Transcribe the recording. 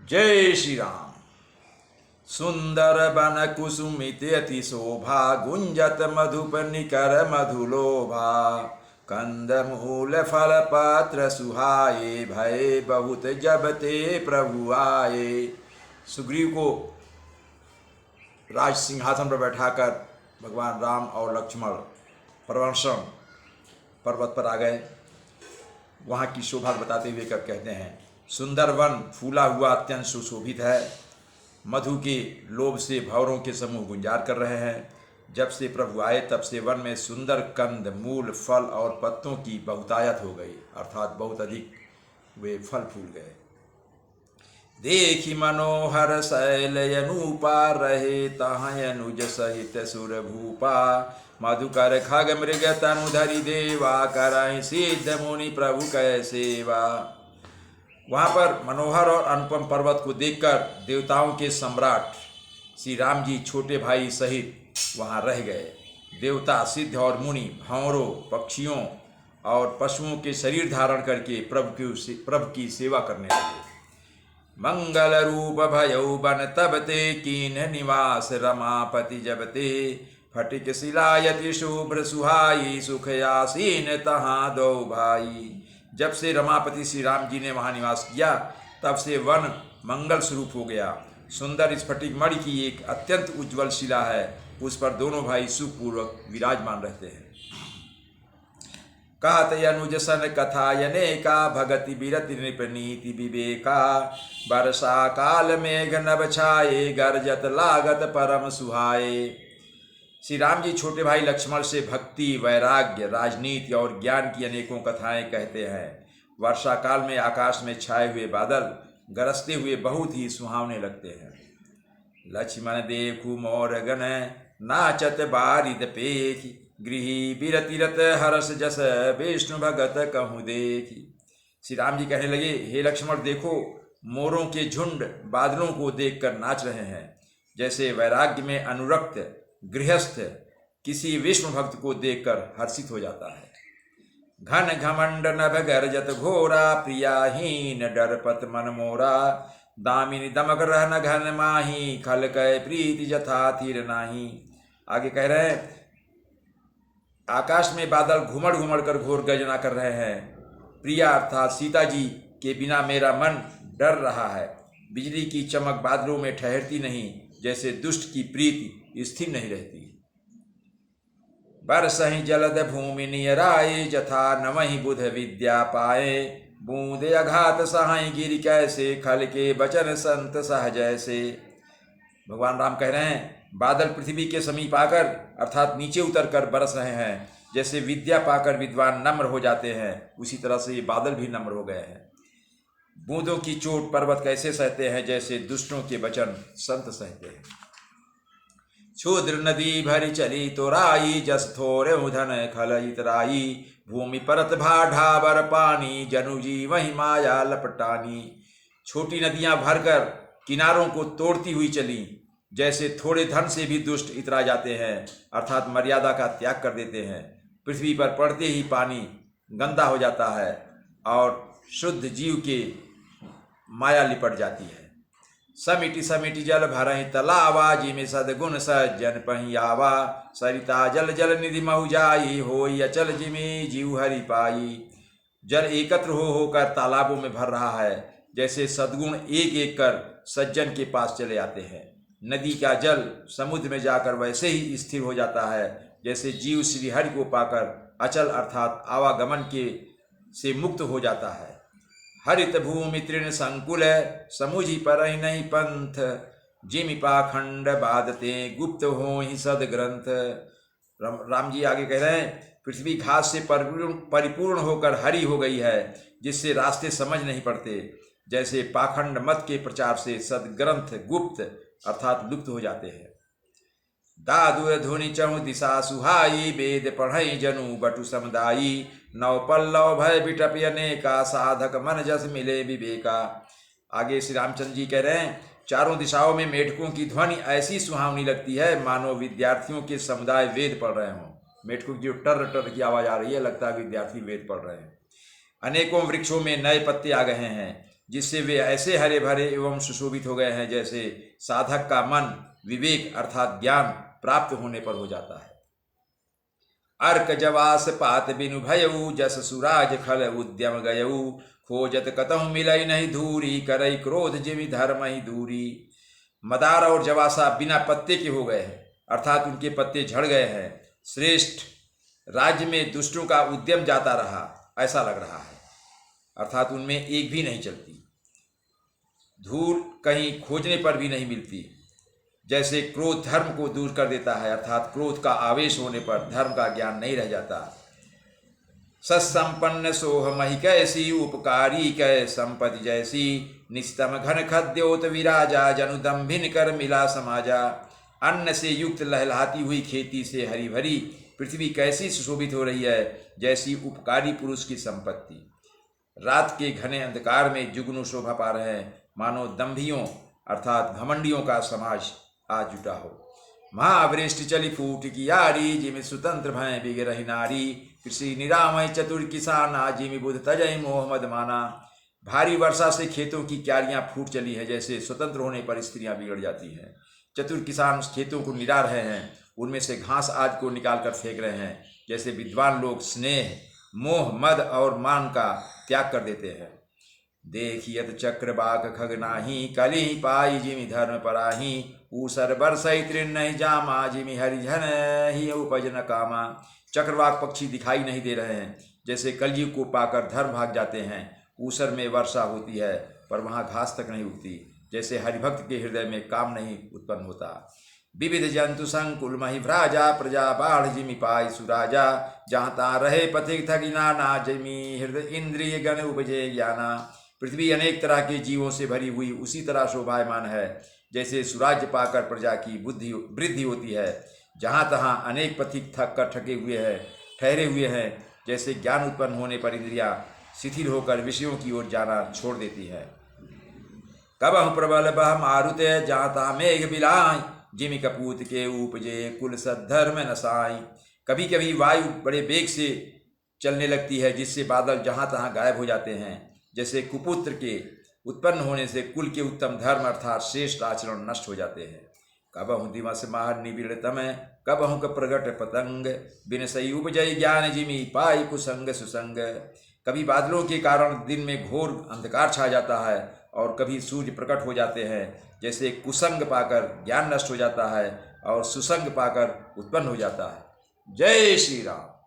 जय श्री राम। सुंदर बन कुसुमित अति शोभा, गुंजत मधुप निकर मधुलोभा। कंद मूल फल पत्र सुहाए, भय बहुत जब ते प्रभु आए। सुग्रीव को राज सिंहासन पर बैठाकर भगवान राम और लक्ष्मण प्रवंशन पर्वत पर आ गए। वहाँ की शोभा बताते हुए कब कहते हैं, सुंदर वन फूला हुआ अत्यंत सुशोभित है। मधु के लोभ से भंवरों के समूह गुंजार कर रहे हैं। जब से प्रभु आए तब से वन में सुंदर कंद मूल फल और पत्तों की बहुतायत हो गई, अर्थात बहुत अधिक वे फल फूल गए। देखी मनोहर शैल अनूपा, रहे तहाँ अनुज सहित सुर भूपा। मधुकर खग मृग तनु धरि देवा, कराई सिद्ध मुनि प्रभु कै सेवा। वहाँ पर मनोहर और अनुपम पर्वत को देखकर देवताओं के सम्राट श्री राम जी छोटे भाई सहित वहाँ रह गए। देवता सिद्ध और मुनि भंवरों पक्षियों और पशुओं के शरीर धारण करके प्रभु की सेवा करने लगे। मंगल रूप भयउ बन तब ते, कीन निवास रमापति जब ते। फटिक शिलायति शुभ्र सुहाई, सुख आसीन तहाँ दो भाई। जब से रमापति श्री राम जी ने वहाँ निवास किया तब से वन मंगल स्वरूप हो गया। सुंदर स्फटिक मणि की एक अत्यंत उज्ज्वल शिला है, उस पर दोनों भाई सुखपूर्वक विराजमान रहते हैं। कहत अनुज सन कथा यनेका, भगति बिरति नृप नीति विवेका। वर्षा काल मेघ नभ छाए, गरजत लागत परम सुहाए। श्री राम जी छोटे भाई लक्ष्मण से भक्ति, वैराग्य, राजनीति और ज्ञान की अनेकों कथाएं कहते हैं। वर्षा काल में आकाश में छाए हुए बादल गरजते हुए बहुत ही सुहावने लगते हैं। लक्ष्मण देखू मोर गण, नाचत बारिद पेख। गृही बिरतिरत हरस जस, विष्णु भगत कहूँ देखी। श्री राम जी कहने लगे, हे लक्ष्मण देखो, मोरों के झुंड बादलों को देखकर नाच रहे हैं, जैसे वैराग्य में अनुरक्त गृहस्थ किसी विष्णु भक्त को देखकर हर्षित हो जाता है। घन घमंड नभ गरजत घोरा, प्रियाहीन डरपत मन मोरा। दामिनी दमक रहन घन माही, खल कै प्रीति जथा थीर नाही। आगे कह रहे हैं, आकाश में बादल घुमड़ घुमड़ कर घोर गर्जना कर रहे हैं। प्रिया अर्थात सीता जी के बिना मेरा मन डर रहा है। बिजली की चमक बादलों में ठहरती नहीं, जैसे दुष्ट की प्रीति स्थिर नहीं रहती। बरसहि जलद भूमि नियराए, जथा नवहि बुध विद्या पाए। बूंदे अघात सहाय गिर कैसे, खल के बचन संत सहजैसे। भगवान राम कह रहे हैं, बादल पृथ्वी के समीप आकर अर्थात नीचे उतर कर बरस रहे हैं। जैसे विद्या पाकर विद्वान नम्र हो जाते हैं, उसी तरह से ये बादल भी नम्र हो गए हैं। बूंदों की चोट पर्वत कैसे सहते हैं, जैसे दुष्टों के वचन संत सहते हैं। क्षुद्र नदी भरी चली तोराई, जस थोरे उधन खल इतराई। भूमि परत भा ढाबर पानी, जनु जी वही माया लपटानी। छोटी नदियां भरकर किनारों को तोड़ती हुई चली, जैसे थोड़े धन से भी दुष्ट इतरा जाते हैं, अर्थात मर्यादा का त्याग कर देते हैं। पृथ्वी पर पड़ते ही पानी गंदा हो जाता है और शुद्ध जीव के माया लिपट जाती है। समिति समिति जल भरहि तलावा, जिमे सदगुण सज्जन पहियावा। सरिता जल जल निधि महु जाई, होई अचल जिमे जीव हरि पाई। जल एकत्र होकर तालाबों में भर रहा है, जैसे सद्गुण एक एक कर सज्जन के पास चले आते हैं। नदी का जल समुद्र में जाकर वैसे ही स्थिर हो जाता है, जैसे जीव श्री हरि को पाकर अचल अर्थात आवागमन के से मुक्त हो जाता है। हरित भूमि तृण संकुल, समुझि परहि नहीं पंथ। जिमि पाखंड बादते, गुप्त हो ही सद ग्रंथ। राम जी आगे कह रहे हैं, पृथ्वी घास से परिपूर्ण होकर हरी हो गई है, जिससे रास्ते समझ नहीं पड़ते। जैसे पाखंड मत के प्रचार से सदग्रंथ गुप्त अर्थात लुप्त हो जाते हैं। दादुर धुनि चहु दिशा सुहाई, वेद पढ़ई जनु बटु समुदायी। नव पल्लव भय बिटपि अनेका, साधक मन जस मिले विवेका। आगे श्री रामचंद्र जी कह रहे हैं, चारों दिशाओं में मेढकों की ध्वनि ऐसी सुहावनी लगती है, मानो विद्यार्थियों के समुदाय वेद पढ़ रहे हों। मेढकों की जो टर टर की आवाज आ रही है, लगता है विद्यार्थी वेद पढ़ रहे हैं। अनेकों वृक्षों में नए पत्ते आ गए हैं, जिससे वे ऐसे हरे भरे एवं सुशोभित हो गए हैं जैसे साधक का मन विवेक अर्थात ज्ञान प्राप्त होने पर हो जाता है। अर्क जवास पात बिनु भयऊ जस सुराज खल उद्यम गयऊ खोजत कतहु मिलई नहीं धूरी करई क्रोध जिमि धर्म ही दूरी। मदार और जवासा बिना पत्ते के हो गए हैं अर्थात उनके पत्ते झड़ गए हैं। श्रेष्ठ राज्य में दुष्टों का उद्यम जाता रहा ऐसा लग रहा है अर्थात उनमें एक भी नहीं चलती। धूल कहीं खोजने पर भी नहीं मिलती। जैसे क्रोध धर्म को दूर कर देता है अर्थात क्रोध का आवेश होने पर धर्म का ज्ञान नहीं रह जाता। सत्संपन्न सोह मही कैसी उपकारी कै संपत्ति जैसी निस्तम घन खद्योत विराजा जनुदम्भिन कर मिला समाजा। अन्न से युक्त लहलहाती हुई खेती से हरी भरी पृथ्वी कैसी सुशोभित हो रही है जैसी उपकारी पुरुष की संपत्ति। रात के घने अंधकार में जुगनू शोभा पा रहे हैं मानो दंभियों अर्थात घमंडियों का समाज आ जुटा हो। महावृष्टि चली फूट की यारी जिमि स्वतंत्र भय बिगरहि नारी कृषि निरामय चतुर किसान जिमि बुध तजय मोह मद माना। भारी वर्षा से खेतों की क्यारियां फूट चली है जैसे स्वतंत्र होने पर स्त्रियां बिगड़ जाती हैं। चतुर किसान खेतों को निरा रहे हैं उनमें से घास आदि को निकाल कर फेंक रहे हैं जैसे विद्वान लोग स्नेह मोह मद और मान का त्याग कर देते हैं। देखियत चक्रबाक खगनाही कली पाई जिमि धर्म पराही ऊसर बरसई तृण जामा जिमि हरिजन ही उपजन कामा। चक्रवाक पक्षी दिखाई नहीं दे रहे हैं जैसे कलयुग को पाकर धर्म भाग जाते हैं। ऊसर में वर्षा होती है पर वहाँ घास तक नहीं उगती जैसे हरिभक्त के हृदय में काम नहीं उत्पन्न होता। विविध जंतु संकुल मही भ्राजा प्रजा बाढ़ जिमि पाई सुराजा जहाँ तहाँ रहे पथिक थगिना ना जिमि हृदय इंद्रिय गण उपजे ज्ञाना। पृथ्वी अनेक तरह के जीवों से भरी हुई उसी तरह शोभायमान है जैसे सुराज्य पाकर प्रजा की बुद्धि वृद्धि होती है। जहाँ तहाँ अनेक पथिक थक कर ठके हुए हैं ठहरे हुए हैं जैसे ज्ञान उत्पन्न होने पर इंद्रियां शिथिल होकर विषयों की ओर जाना छोड़ देती है। कबहु प्रबल बह मारुते जहाँ तहाँ मेघ बिलाई जिमि कपूत के उपजे कुल सद्धर्म नसाई। कभी कभी वायु बड़े वेग से चलने लगती है जिससे बादल जहाँ तहाँ गायब हो जाते हैं जैसे कुपुत्र के उत्पन्न होने से कुल के उत्तम धर्म अर्थात श्रेष्ठ आचरण नष्ट हो जाते हैं। कबहु दिवस माह निबिड़ तमय कबहु प्रगट पतंग बिन सही उपजय ज्ञान जिमि पाई कुसंग सुसंग। कभी बादलों के कारण दिन में घोर अंधकार छा जाता है और कभी सूर्य प्रकट हो जाते हैं जैसे कुसंग पाकर ज्ञान नष्ट हो जाता है और सुसंग पाकर उत्पन्न हो जाता है। जय श्री राम।